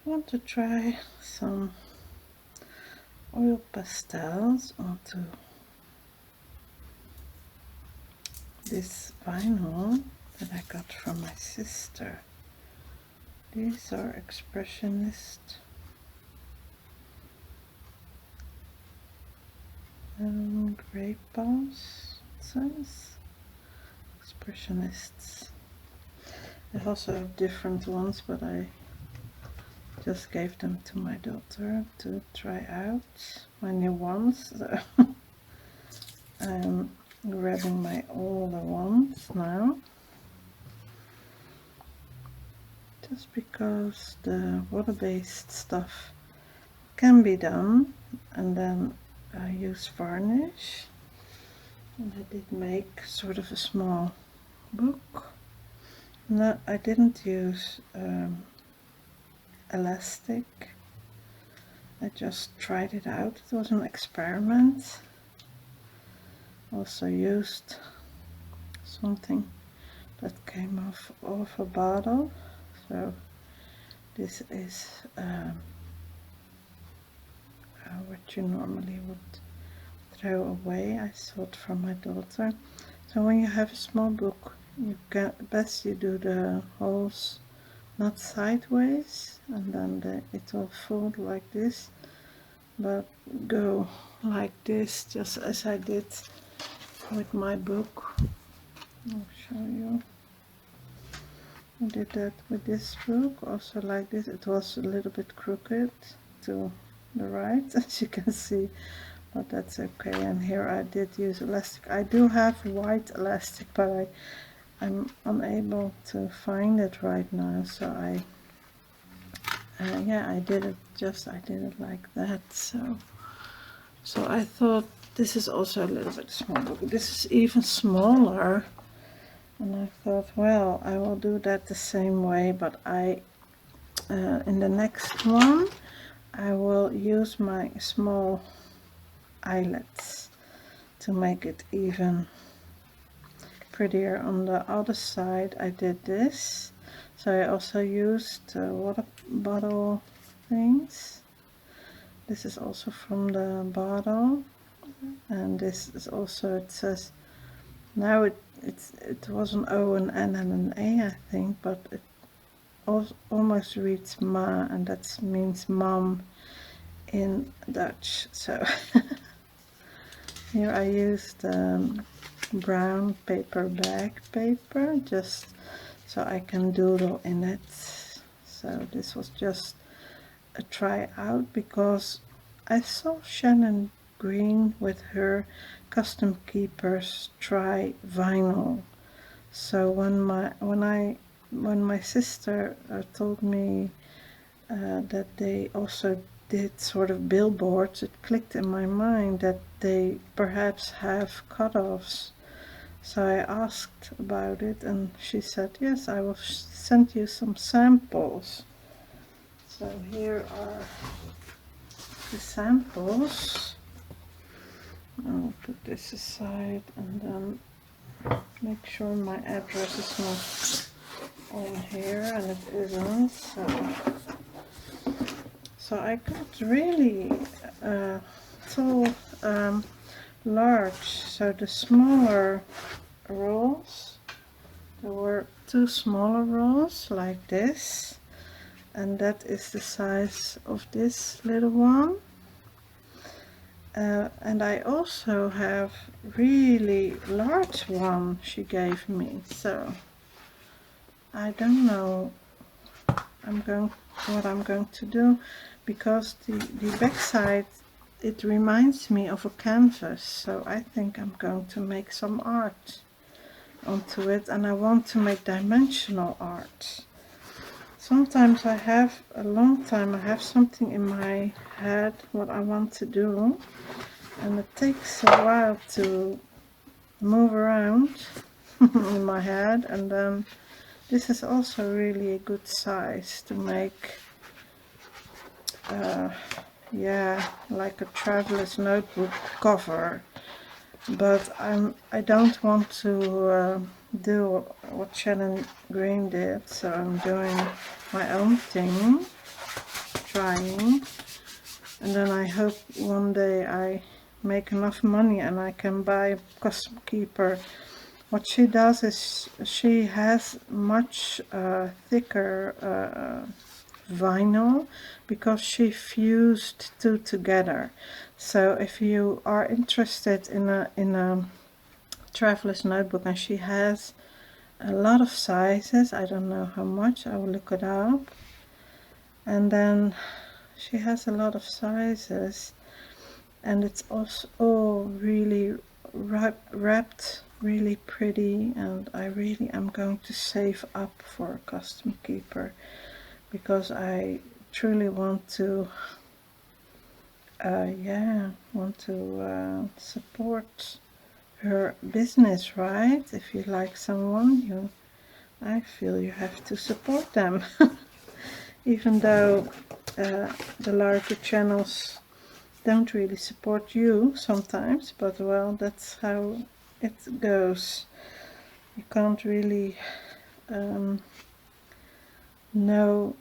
want to try some oil pastels onto this vinyl that I got from my sister. These are expressionist grape balls, it says. Expressionists. I also have different ones, but I just gave them to my daughter to try out my new ones. So I'm grabbing my older ones now, just because the water-based stuff can be done, and then I use varnish, and I did make sort of a small book. No, I didn't use elastic. I just tried it out. It was an experiment. Also used something that came off a bottle. So this is what you normally would throw away. I saw it from my daughter. So when you have a small book, you can best you do the holes not sideways, and then it will fold like this, but go like this, just as I did with my book. I'll show you. I did that with this book, also like this. It was a little bit crooked to the right, as you can see, but that's okay. And here I did use elastic. I do have white elastic, but I'm unable to find it right now, so yeah, I did it like that. So I thought this is also a little bit small book. This is even smaller, and I thought, well, I will do that the same way, but in the next one I will use my small eyelets to make it even prettier. On the other side I did this, so I also used water bottle things. This is also from the bottle, and this is also, it says, now it was an O, an N and an A, I think, but it almost reads ma, and that means mom in Dutch. So here I used brown paper bag paper, just so I can doodle in it. So this was just a try out, because I saw Shannon Green with her custom keepers try vinyl. So when my sister told me that they also did sort of billboards, it clicked in my mind that they perhaps have cutoffs. So I asked about it, and she said, yes, I will send you some samples. So here are the samples. I'll put this aside and then make sure my address is not on here, and it isn't. So I got really tall, large. So the smaller rolls, there were 2 smaller rolls like this, and that is the size of this little one. And I also have really large one she gave me, so I don't know what I'm going to do, because the back side, it reminds me of a canvas, so I think I'm going to make some art onto it, and I want to make dimensional art. Sometimes I have something in my head what I want to do, and it takes a while to move around in my head, and then this is also really a good size to make yeah, like a traveler's notebook cover. But I don't want to do what Shannon Green did, so I'm doing my own thing. trying, and then I hope one day I make enough money and I can buy a custom keeper. What she does is she has much thicker vinyl, because she fused two together. So if you are interested in a traveler's notebook, and she has a lot of sizes, I don't know how much, I will look it up, and then she has a lot of sizes, and it's also all really wrapped really pretty, and I really am going to save up for a custom keeper, because I truly want to support her business, right? If you like someone, I feel you have to support them. Even though the larger channels don't really support you sometimes, but well, that's how it goes. You can't really know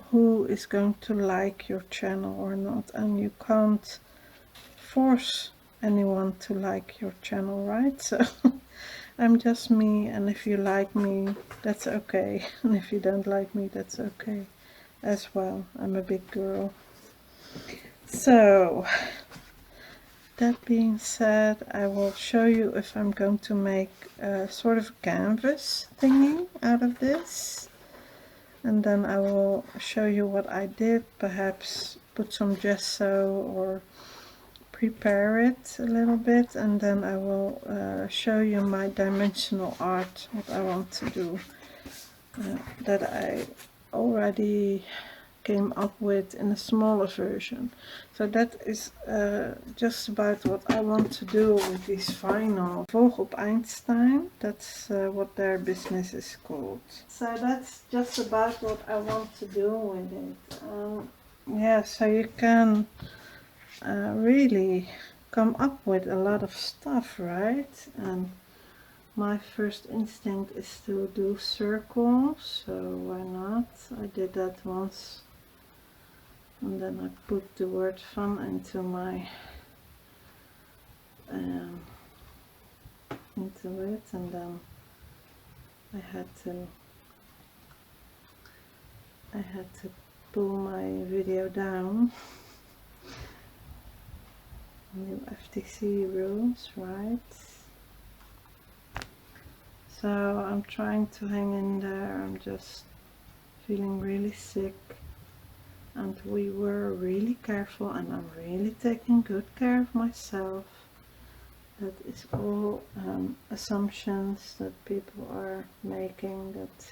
who is going to like your channel or not, and you can't force anyone to like your channel, right? So I'm just me, and if you like me, that's okay, and if you don't like me, that's okay as well. I'm a big girl. So that being said, I will show you if I'm going to make a sort of canvas thingy out of this, and then I will show you what I did, perhaps put some gesso or prepare it a little bit, and then I will show you my dimensional art, what I want to do, that I already came up with in a smaller version. So that is just about what I want to do with these vinyl. Vervolg op Einstein, that's what their business is called. So that's just about what I want to do with it. Yeah, so you can really come up with a lot of stuff, right? And my first instinct is to do circles, so why not? I did that once, and then I put the word fun into my into it, and then I had to pull my video down. New FTC rules, right? So I'm trying to hang in there. I'm just feeling really sick, and we were really careful, and I'm really taking good care of myself. That is all assumptions that people are making, that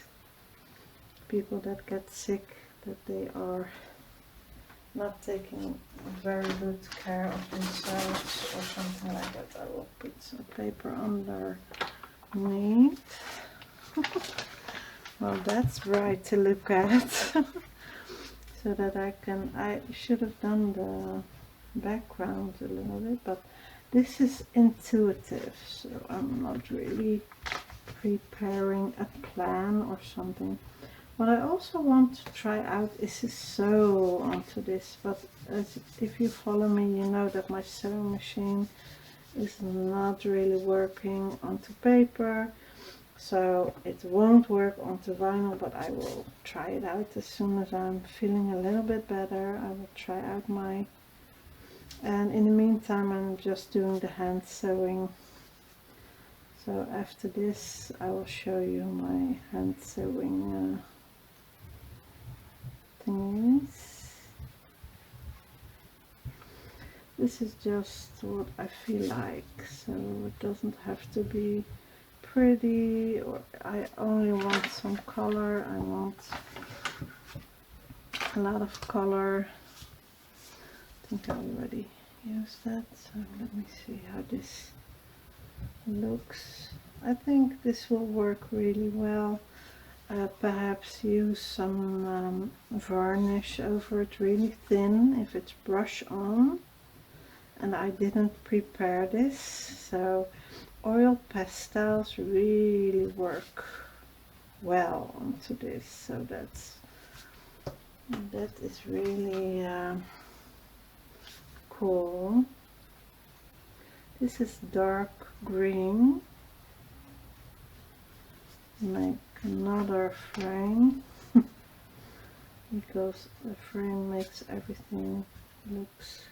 people that get sick, that they are not taking very good care of themselves or something like that. I will put some paper underneath. Well, that's bright to look at. So that I should have done the background a little bit, but this is intuitive, so I'm not really preparing a plan or something. What I also want to try out is to sew onto this, but if you follow me, you know that my sewing machine is not really working onto paper, so it won't work onto vinyl, but I will try it out as soon as I'm feeling a little bit better. I will try out my, and in the meantime I'm just doing the hand sewing. So after this I will show you my hand sewing thingies. This is just what I feel like, so it doesn't have to be pretty, or I only want some color. I want a lot of color. I think I already used that, so let me see how this looks. I think this will work really well. Perhaps use some varnish over it really thin if it's brush on, and I didn't prepare this, so oil pastels really work well onto this, so that's And that is really cool. This is dark green. Make another frame because the frame makes everything looks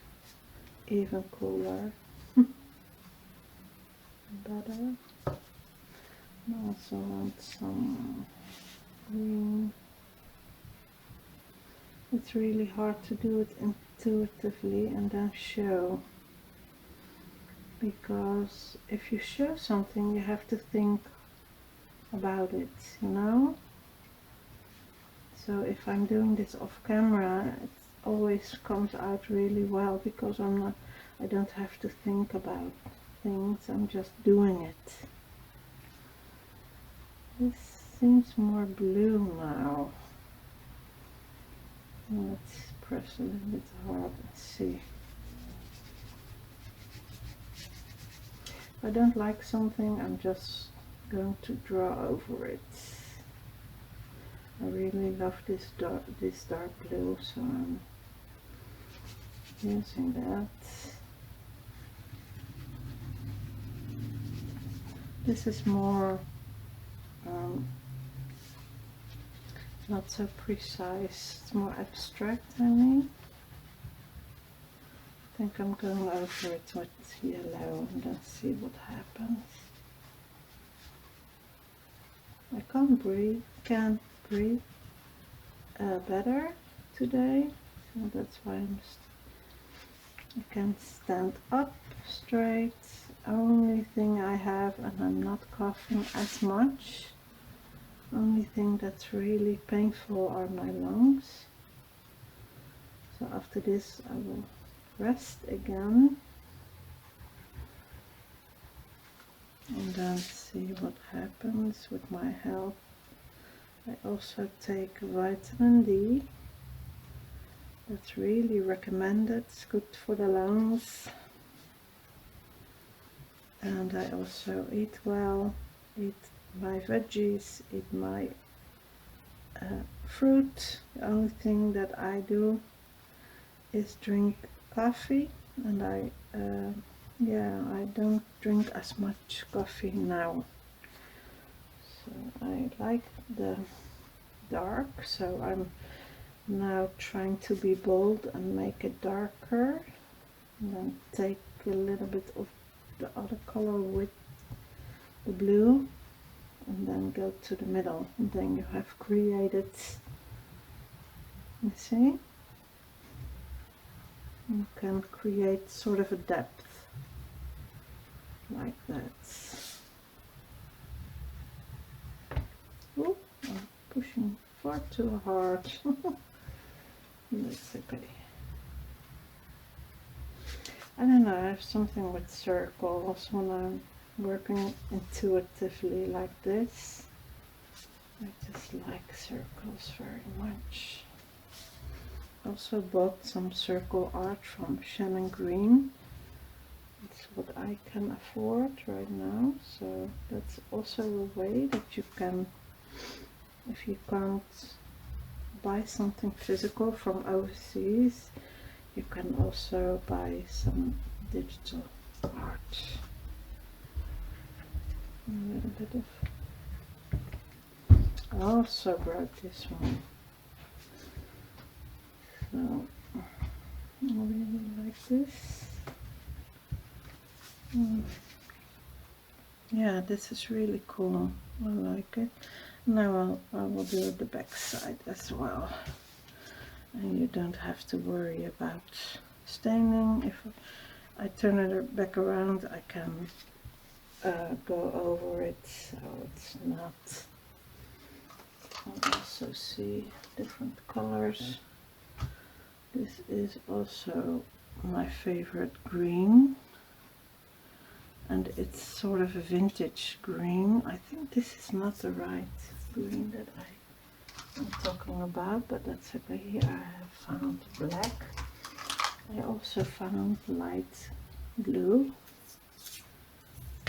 even cooler. Better. I also want some green. It's really hard to do it intuitively and then show, because if you show something you have to think about it, you know? So if I'm doing this off camera, it always comes out really well because I don't have to think about things, I'm just doing it. This seems more blue now. Let's press a little bit hard and see. If I don't like something, I'm just going to draw over it. I really love this dark blue, so I'm using that. This is more not so precise, it's more abstract, I mean. I think I'm going over it with yellow and then see what happens. I can't breathe better today, so that's why I can stand up straight. Only thing I have, and I'm not coughing as much. Only thing that's really painful are my lungs. So after this I will rest again and then see what happens with my health. I also take vitamin D. That's really recommended, it's good for the lungs. And I also eat well, eat my veggies, eat my fruit. The only thing that I do is drink coffee, and I don't drink as much coffee now. So I like the dark, so I'm now trying to be bold and make it darker, and then take a little bit of the other color with the blue and then go to the middle, and then you have created, you see, you can create sort of a depth like that. Oh, I'm pushing far too hard. That's okay. I don't know, I have something with circles when I'm working intuitively like this. I just like circles very much. Also bought some circle art from Shannon Green. It's what I can afford right now, so that's also a way that you can, if you can't buy something physical from overseas, you can also buy some digital art. A little bit of, I also brought this one, so I really like this. Yeah, this is really cool, I like it. Now I will do the back side as well, and you don't have to worry about staining. If I turn it back around, I can go over it, so it's not. I'll also see different colors. This is also my favorite green, and it's sort of a vintage green. I think this is not the right green that I'm talking about, but that's okay. Here I have found black. I also found light blue.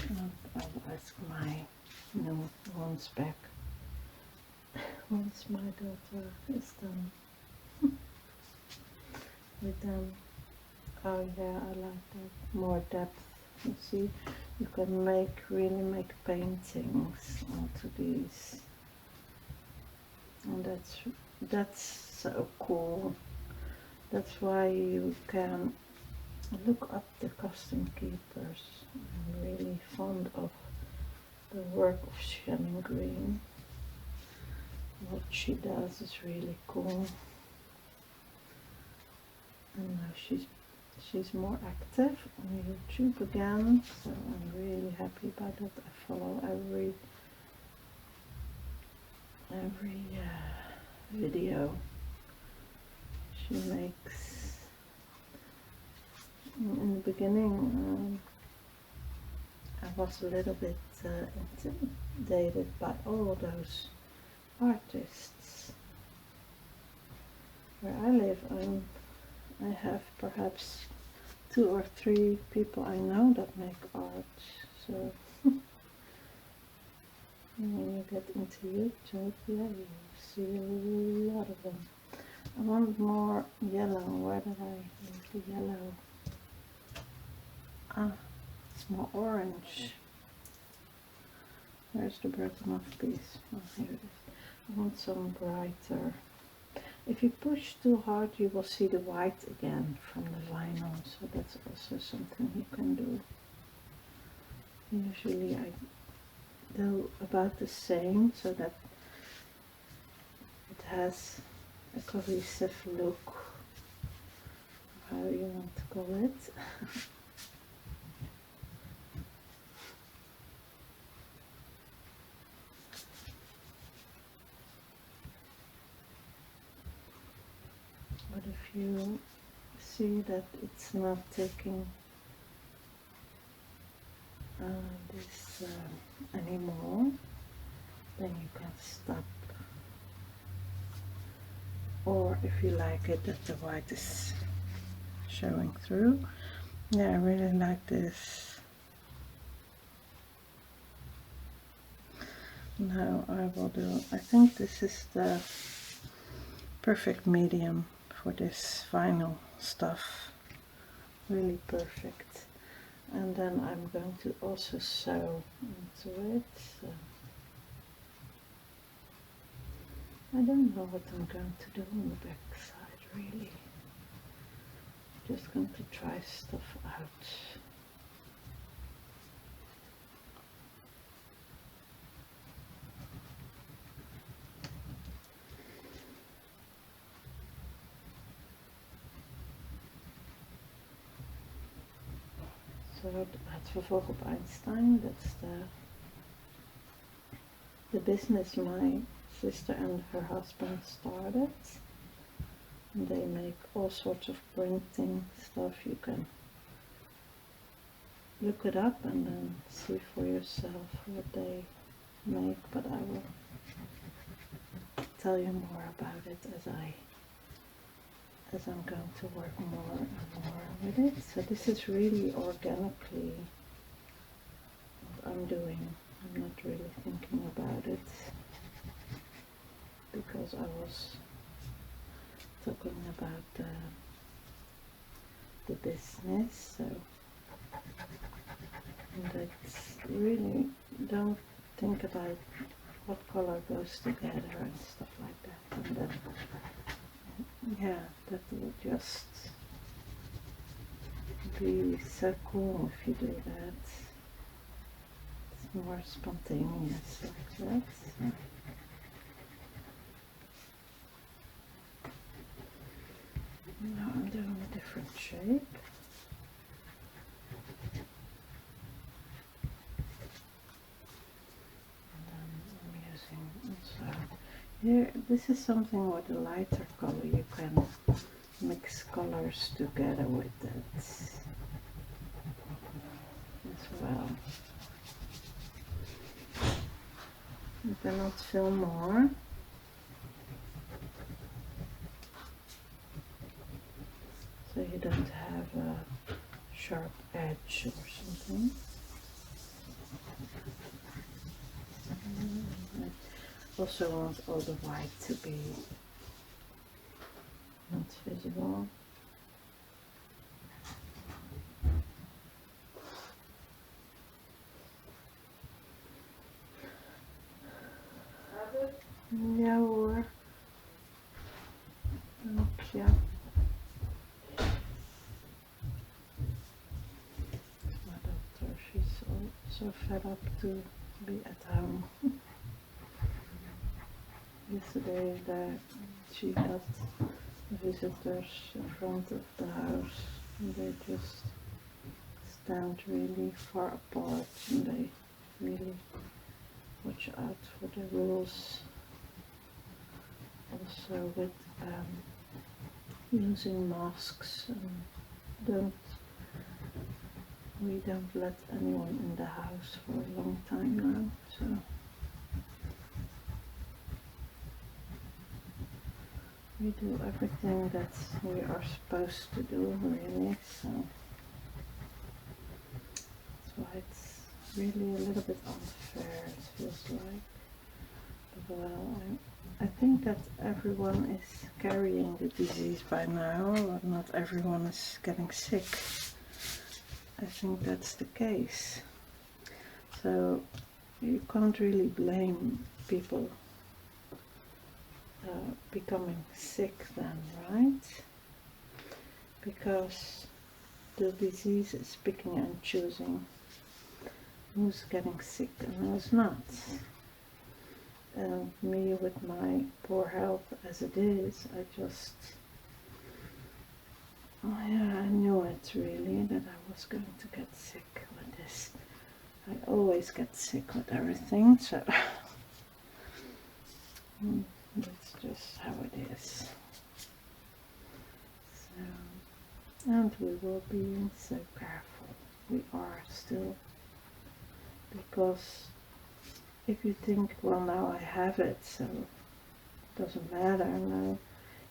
And I'll ask my new ones back once my daughter is done with them. Oh yeah, I like that. More depth. You see, you can really make paintings onto these. And that's so cool. That's why you can look up the custom keepers. I'm really fond of the work of Shannon Green. What she does is really cool. And now she's more active on YouTube again, so I'm really happy about that. I follow every video she makes. In the beginning, I was a little bit intimidated by all those artists. Where I live, I have perhaps 2 or 3 people I know that make art. So when you get into YouTube, yeah, you see a lot of them. I want more yellow. Where did I leave the yellow? Ah, it's more orange. Where's the broken off piece? Oh, here it is. I want some brighter. If you push too hard, you will see the white again from the vinyl, so that's also something you can do. Usually I do about the same, so that it has a cohesive look, how you want to call it. But if you see that it's not taking this anymore, then you can stop. Or if you like it that the white is showing through. Yeah, I really like this. Now I will do, I think this is the perfect medium for this vinyl stuff. Really perfect. And then I'm going to also sew into it. So I don't know what I'm going to do on the back side, really. Just going to try stuff out. So het vervolg op Einstein, that's the business my sister and her husband started. And they make all sorts of printing stuff. You can look it up and then see for yourself what they make, but I will tell you more about it as I'm going to work more and more with it. So this is really organically what I'm doing. I'm not really thinking about it because I was talking about the business. So that's really, don't think about what color goes together and stuff like that. And then, yeah, that will just be so cool if you do that. It's more spontaneous like that. Now I'm doing a different shape. And then I'm using also here, this is something with a lighter color. You can mix colors together with it as well. You cannot fill more. So you don't have a sharp edge or something. I also want all the white to be visible. Ja hoor. Dank je. My daughter, she's so fed up to be at home. Yesterday she got visitors in front of the house and they just stand really far apart and they really watch out for the rules. Also with using masks, and we don't let anyone in the house for a long time now, so we do everything that we are supposed to do, really, so that's why it's really a little bit unfair, it feels like. But well, I think that everyone is carrying the disease by now, but not everyone is getting sick. I think that's the case. So you can't really blame people becoming sick then, right? Because the disease is picking and choosing who's getting sick and who's not. And me, with my poor health as it is, I knew it really, that I was going to get sick with this. I always get sick with everything, so that's just how it is. So, and we will be so careful. We are still, because if you think, well, now I have it, so it doesn't matter, no,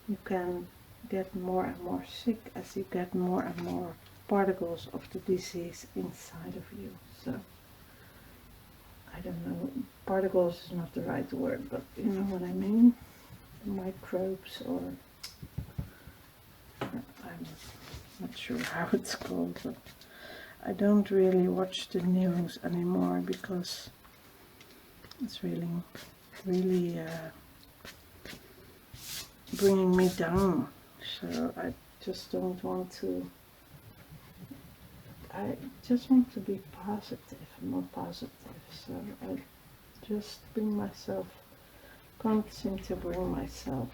you can get more and more sick as you get more and more particles of the disease inside of you. So I don't know, particles is not the right word, but you know what I mean, microbes, or I'm not sure how it's called, but I don't really watch the news anymore because it's really bringing me down. So I just don't want to, I just want to be positive and more positive. So I just can't seem to bring myself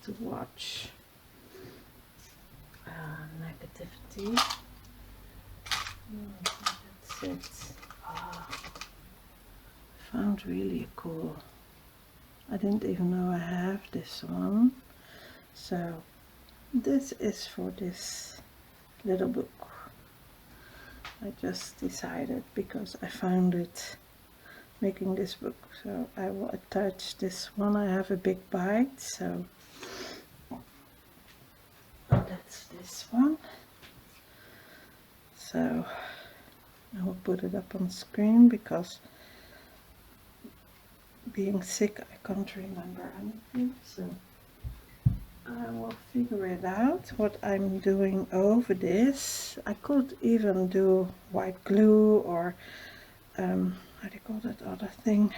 to watch negativity. That's it. Found really cool. I didn't even know I have this one. So this is for this little book. I just decided because I found it making this book, so I will attach this one. I have a big bite, so that's this one. So I will put it up on screen because being sick I can't remember anything, so I will figure it out what I'm doing over this. I could even do white glue, or how do you call that other thing?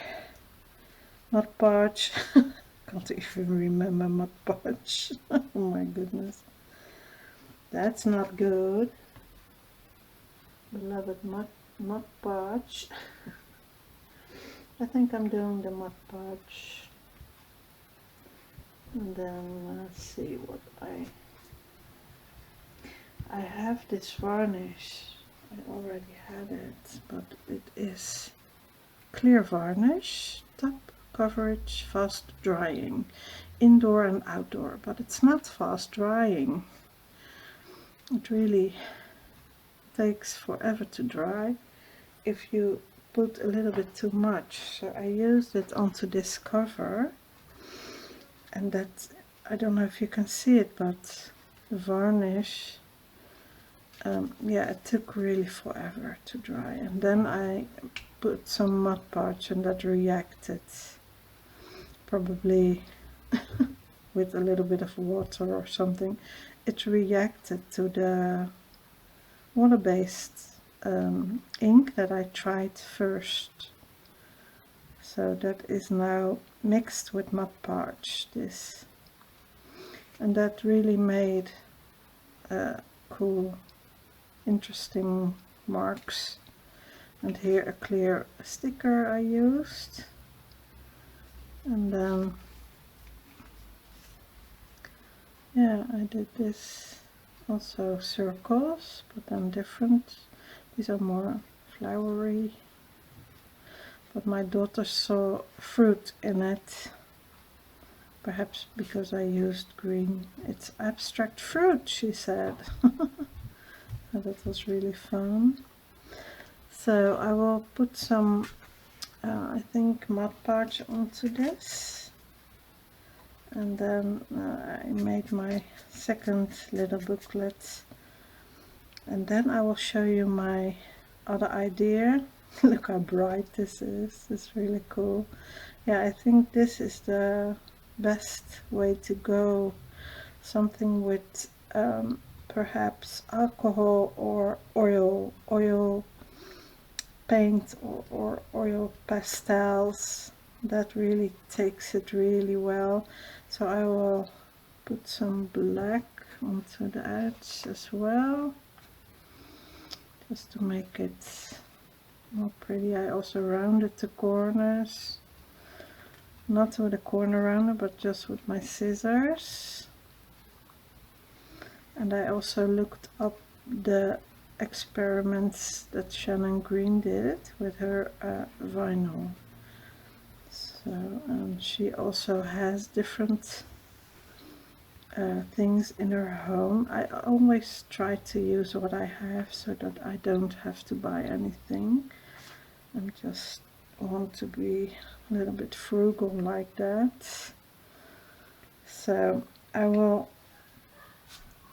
Mod Podge. Can't even remember Mod Podge. Oh my goodness. That's not good. Beloved Mod Podge. I think I'm doing the Mod Podge. And then let's see what I have this varnish. I already had it, but it is clear varnish, top coverage, fast drying, indoor and outdoor, but it's not fast drying. It really takes forever to dry if you put a little bit too much. So I used it onto this cover, and that, I don't know if you can see it, but the varnish, yeah, it took really forever to dry. And then I put some Mod Podge and that reacted probably with a little bit of water or something, it reacted to the water-based ink that I tried first. So that is now mixed with Mod Podge, this. And that really made cool, interesting marks. And here a clear sticker I used. And then, yeah, I did this also circles, but then different. These are more flowery. But my daughter saw fruit in it. Perhaps because I used green. It's abstract fruit, she said. So that was really fun. So I will put some, I think, Mod Podge onto this. And then I made my second little booklet. And then I will show you my other idea. Look how bright this is. It's really cool. Yeah, I think this is the best way to go. Something with perhaps alcohol or oil paint or oil pastels. That really takes it really well. So I will put some black onto the edge as well, just to make it more pretty. I also rounded the corners, not with a corner rounder, but just with my scissors. And I also looked up the experiments that Shannon Green did with her vinyl. So she also has different things in her home. I always try to use what I have so that I don't have to buy anything. I just want to be a little bit frugal like that. So I will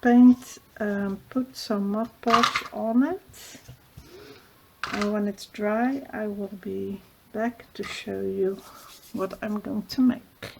paint, put some Mod Podge on it, and when it's dry I will be back to show you what I'm going to make.